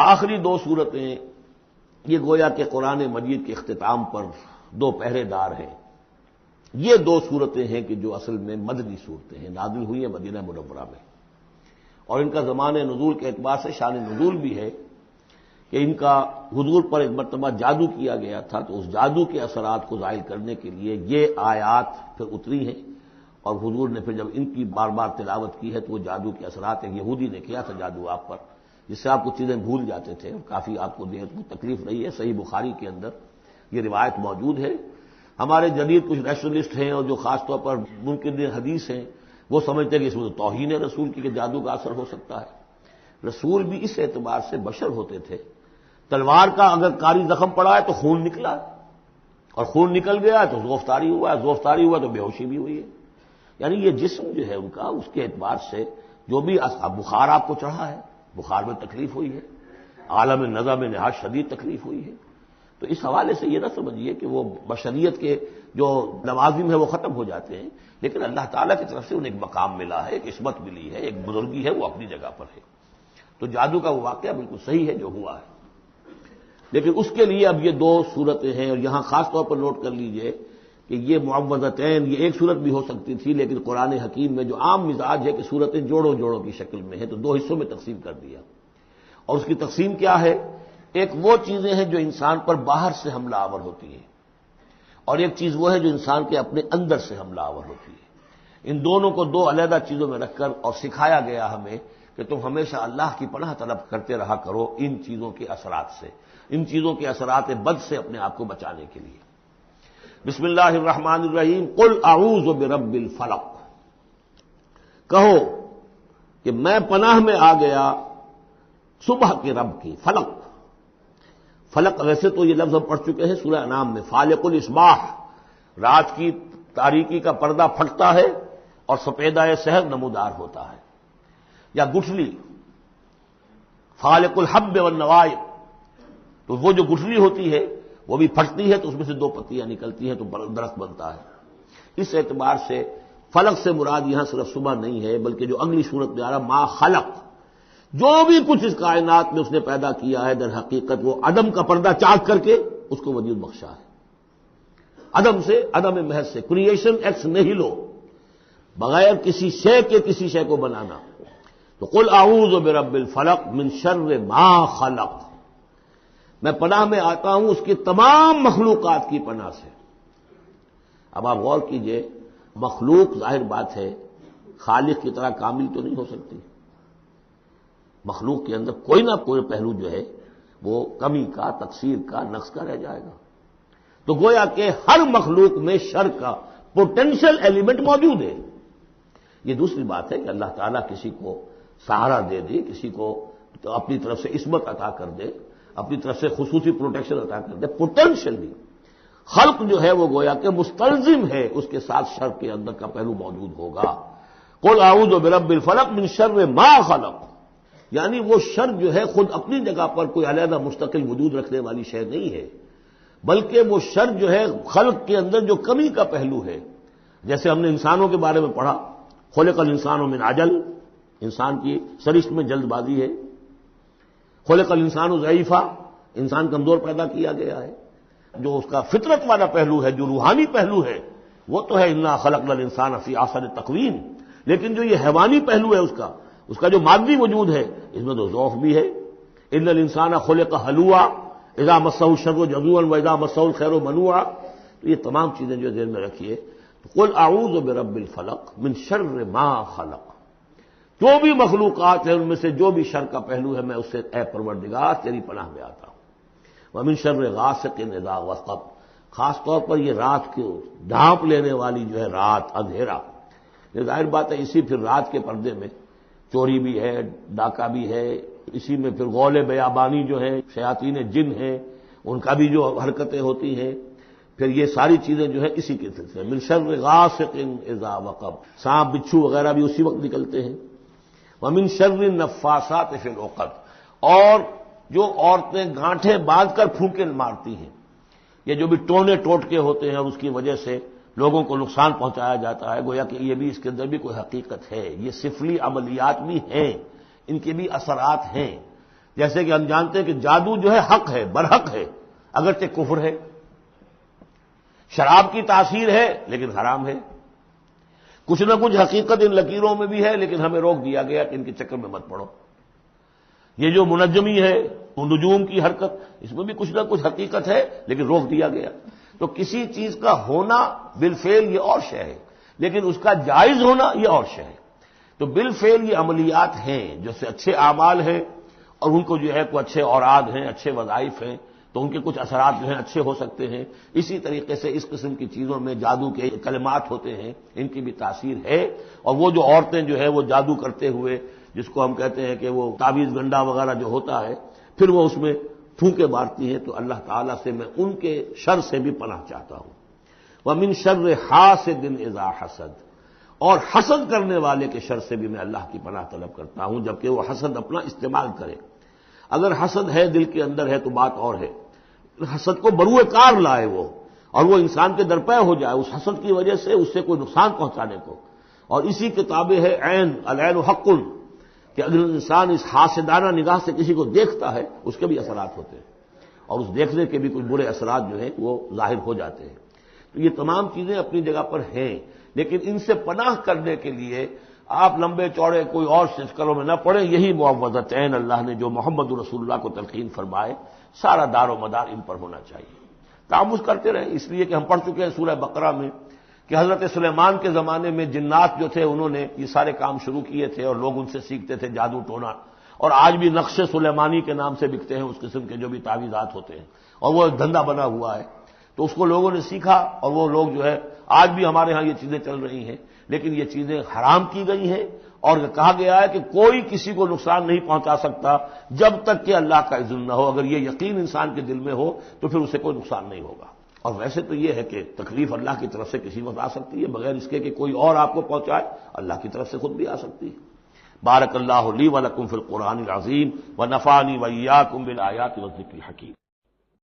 آخری دو صورتیں یہ گویا کہ قرآن مجید کے اختتام پر دو پہرے دار ہیں۔ یہ دو صورتیں ہیں کہ جو اصل میں مدنی صورتیں ہیں، نازل ہوئی ہیں مدینہ منورہ میں، اور ان کا زمانہ نزول کے اعتبار سے شان نزول بھی ہے کہ ان کا حضور پر ایک مرتبہ جادو کیا گیا تھا، تو اس جادو کے اثرات کو ظاہر کرنے کے لیے یہ آیات پھر اتری ہیں، اور حضور نے پھر جب ان کی بار بار تلاوت کی ہے تو وہ جادو کے اثرات، ایک یہودی نے کیا تھا جادو آپ پر، جس سے آپ کچھ چیزیں بھول جاتے تھے، کافی آپ کو دیہت کو تکلیف رہی ہے۔ صحیح بخاری کے اندر یہ روایت موجود ہے۔ ہمارے جدید کچھ نیشنلسٹ ہیں اور جو خاص طور پر منکر حدیث ہیں، وہ سمجھتے ہیں کہ اس میں تو توہین ہے رسول کی کہ جادو کا اثر ہو سکتا ہے۔ رسول بھی اس اعتبار سے بشر ہوتے تھے، تلوار کا اگر کاری زخم پڑا ہے تو خون نکلا، اور خون نکل گیا تو زوفتاری ہوا ہے، زوفتاری ہوا تو بے ہوشی بھی ہوئی ہے۔ یعنی یہ جسم جو ہے ان کا، اس کے اعتبار سے جو بھی بخار آپ کو چڑھا ہے، بخار میں تکلیف ہوئی ہے، عالم نزع میں نہایت شدید تکلیف ہوئی ہے، تو اس حوالے سے یہ نہ سمجھیے کہ وہ بشریت کے جو لوازم ہیں وہ ختم ہو جاتے ہیں، لیکن اللہ تعالیٰ کی طرف سے انہیں ایک مقام ملا ہے، ایک عصمت ملی ہے، ایک بزرگی ہے، وہ اپنی جگہ پر ہے۔ تو جادو کا وہ واقعہ بالکل صحیح ہے جو ہوا ہے، لیکن اس کے لیے اب یہ دو صورتیں ہیں، اور یہاں خاص طور پر نوٹ کر لیجئے کہ یہ معوذتین، یہ ایک صورت بھی ہو سکتی تھی، لیکن قرآن حکیم میں جو عام مزاج ہے کہ صورتیں جوڑوں جوڑوں کی شکل میں ہیں، تو دو حصوں میں تقسیم کر دیا، اور اس کی تقسیم کیا ہے؟ ایک وہ چیزیں ہیں جو انسان پر باہر سے حملہ آور ہوتی ہیں، اور ایک چیز وہ ہے جو انسان کے اپنے اندر سے حملہ آور ہوتی ہے۔ ان دونوں کو دو علیحدہ چیزوں میں رکھ کر اور سکھایا گیا ہمیں کہ تم ہمیشہ اللہ کی پناہ طلب کرتے رہا کرو ان چیزوں کے اثرات سے، ان چیزوں کے اثرات بد سے اپنے آپ کو بچانے کے لیے۔ بسم اللہ الرحمن الرحیم، قل اعوذ برب الفلق، کہو کہ میں پناہ میں آ گیا صبح کے رب کی۔ فلق، فلق ویسے تو یہ لفظ ہم پڑھ چکے ہیں سورہ انعام میں، فالق الاصباح، رات کی تاریکی کا پردہ پھٹتا ہے اور سپیدہ سحر نمودار ہوتا ہے، یا گٹھلی فالق الحب والنوائے، تو وہ جو گٹھلی ہوتی ہے وہ بھی پھٹتی ہے تو اس میں سے دو پتیاں نکلتی ہیں تو درخت بنتا ہے۔ اس اعتبار سے فلق سے مراد یہاں صرف صبح نہیں ہے، بلکہ جو اگلی صورت میں آ رہا ما خلق، جو بھی کچھ اس کائنات میں اس نے پیدا کیا ہے در حقیقت وہ عدم کا پردہ چاک کر کے اس کو وجود بخشا ہے، عدم سے، عدم محض سے، کریشن ایکس نیہیلو، بغیر کسی شے کے کسی شے کو بنانا۔ تو قل اعوذ برب الفلق من شر ما خلق، میں پناہ میں آتا ہوں اس کی تمام مخلوقات کی پناہ سے۔ اب آپ غور کیجئے، مخلوق ظاہر بات ہے خالق کی طرح کامل تو نہیں ہو سکتی، مخلوق کے اندر کوئی نہ کوئی پہلو جو ہے وہ کمی کا، تقصیر کا، نقص کا رہ جائے گا، تو گویا کہ ہر مخلوق میں شر کا پوٹینشل ایلیمنٹ موجود ہے۔ یہ دوسری بات ہے کہ اللہ تعالیٰ کسی کو سہارا دے دے، کسی کو تو اپنی طرف سے عصمت عطا کر دے، اپنی طرف سے خصوصی پروٹیکشن عطا کر دے، پوٹینشلی خلق جو ہے وہ گویا کہ مستلزم ہے، اس کے ساتھ شر کے اندر کا پہلو موجود ہوگا۔ قل اعوذ برب الفلق من شر ما خلق، یعنی وہ شر جو ہے خود اپنی جگہ پر کوئی علیحدہ مستقل وجود رکھنے والی شے نہیں ہے، بلکہ وہ شر جو ہے خلق کے اندر جو کمی کا پہلو ہے، جیسے ہم نے انسانوں کے بارے میں پڑھا، خلق الانسان من عجل، انسان کی سرشت میں جلد بازی ہے، خلق الانسان ضعیفا، انسان کمزور پیدا کیا گیا ہے۔ جو اس کا فطرت والا پہلو ہے، جو روحانی پہلو ہے، وہ تو ہے انا خلقنا الانسان فی احسن تقویم، لیکن جو یہ حیوانی پہلو ہے اس کا جو مادی وجود ہے، اس میں تو ضعف بھی ہے۔ ان الانسان خلق ہلوعا اذا مسہ الشر جزوعا واذا مسہ الخیر منوعا، تو یہ تمام چیزیں جو ذہن میں رکھیے۔ قل اعوذ برب الفلق من شر ما خلق، جو بھی مخلوقات ہیں ان میں سے جو بھی شر کا پہلو ہے میں اس سے اے پروردگار تیری پناہ میں آتا ہوں۔ ومن شر غاسق اذا وقب، خاص طور پر یہ رات کو ڈھانپ لینے والی جو ہے رات، اندھیرا، یہ ظاہر بات ہے اسی پھر رات کے پردے میں چوری بھی ہے، ڈاکہ بھی ہے، اسی میں پھر غول بیابانی جو ہے، شیاطین جن ہیں ان کا بھی جو حرکتیں ہوتی ہیں، پھر یہ ساری چیزیں جو ہے اسی کے سلسلے من شر غاسق اذا وقب، سانپ بچھو وغیرہ بھی اسی وقت نکلتے ہیں۔ ومن شر النفاثات فی العقد، اور جو عورتیں گانٹھیں باندھ کر پھونکے مارتی ہیں، یہ جو بھی ٹونے ٹوٹکے ہوتے ہیں اور اس کی وجہ سے لوگوں کو نقصان پہنچایا جاتا ہے، گویا کہ یہ بھی اس کے اندر بھی کوئی حقیقت ہے، یہ سفلی عملیات بھی ہیں، ان کے بھی اثرات ہیں۔ جیسے کہ ہم جانتے ہیں کہ جادو جو ہے حق ہے، برحق ہے، اگرچہ کفر ہے. شراب کی تاثیر ہے لیکن حرام ہے. کچھ نہ کچھ حقیقت ان لکیروں میں بھی ہے، لیکن ہمیں روک دیا گیا کہ ان کے چکر میں مت پڑو. یہ جو منجمی ہے، نجوم کی حرکت، اس میں بھی کچھ نہ کچھ حقیقت ہے لیکن روک دیا گیا. تو کسی چیز کا ہونا بالفعل یہ اور شے ہے، لیکن اس کا جائز ہونا یہ اور شے ہے. تو بالفعل یہ عملیات ہیں جو سے اچھے اعمال ہیں، اور ان کو جو ہے کوئی اچھے اوراد ہیں، اچھے وظائف ہیں، تو ان کے کچھ اثرات جو ہیں اچھے ہو سکتے ہیں. اسی طریقے سے اس قسم کی چیزوں میں جادو کے کلمات ہوتے ہیں، ان کی بھی تاثیر ہے. اور وہ جو عورتیں جو ہے وہ جادو کرتے ہوئے، جس کو ہم کہتے ہیں کہ وہ تعویذ گنڈا وغیرہ جو ہوتا ہے، پھر وہ اس میں پھونکے مارتی ہیں، تو اللہ تعالیٰ سے میں ان کے شر سے بھی پناہ چاہتا ہوں. وَمِن شَرِّ حَاسِدٍ إِذَا حَسَدَ، اور حسد کرنے والے کے شر سے بھی میں اللہ کی پناہ طلب کرتا ہوں، جبکہ وہ حسد اپنا استعمال کرے. اگر حسد ہے دل کے اندر ہے تو بات اور ہے، حسد کو بروئے کار لائے وہ، اور وہ انسان کے درپے ہو جائے اس حسد کی وجہ سے اس سے کوئی نقصان پہنچانے کو. اور اسی کتابیں ہے عین، العین حق، کہ اگر انسان اس حاسدانہ نگاہ سے کسی کو دیکھتا ہے اس کے بھی اثرات ہوتے ہیں، اور اس دیکھنے کے بھی کچھ برے اثرات جو ہیں وہ ظاہر ہو جاتے ہیں. تو یہ تمام چیزیں اپنی جگہ پر ہیں، لیکن ان سے پناہ کرنے کے لیے آپ لمبے چوڑے کوئی اور سلسلوں میں نہ پڑیں. یہی معوذتین اللہ نے جو محمد رسول اللہ کو تلقین فرمائے، سارا دار و مدار ان پر ہونا چاہیے. تعمذ کرتے رہیں، اس لیے کہ ہم پڑھ چکے ہیں سورہ بقرہ میں کہ حضرت سلیمان کے زمانے میں جنات جو تھے انہوں نے یہ سارے کام شروع کیے تھے، اور لوگ ان سے سیکھتے تھے جادو ٹونا. اور آج بھی نقش سلیمانی کے نام سے بکتے ہیں اس قسم کے جو بھی تعویذات ہوتے ہیں، اور وہ ایک دھندا بنا ہوا ہے. تو اس کو لوگوں نے سیکھا، اور وہ لوگ جو ہے آج بھی ہمارے ہاں یہ چیزیں چل رہی ہیں، لیکن یہ چیزیں حرام کی گئی ہیں. اور کہا گیا ہے کہ کوئی کسی کو نقصان نہیں پہنچا سکتا جب تک کہ اللہ کا اذن نہ ہو. اگر یہ یقین انسان کے دل میں ہو تو پھر اسے کوئی نقصان نہیں ہوگا. اور ویسے تو یہ ہے کہ تکلیف اللہ کی طرف سے کسی وقت آ سکتی ہے، بغیر اس کے کہ کوئی اور آپ کو پہنچائے، اللہ کی طرف سے خود بھی آ سکتی ہے. بارک اللہ لی و لکم فی القرآن العظیم ونفعنی وإیاکم بالآیات والذکر الحکیم.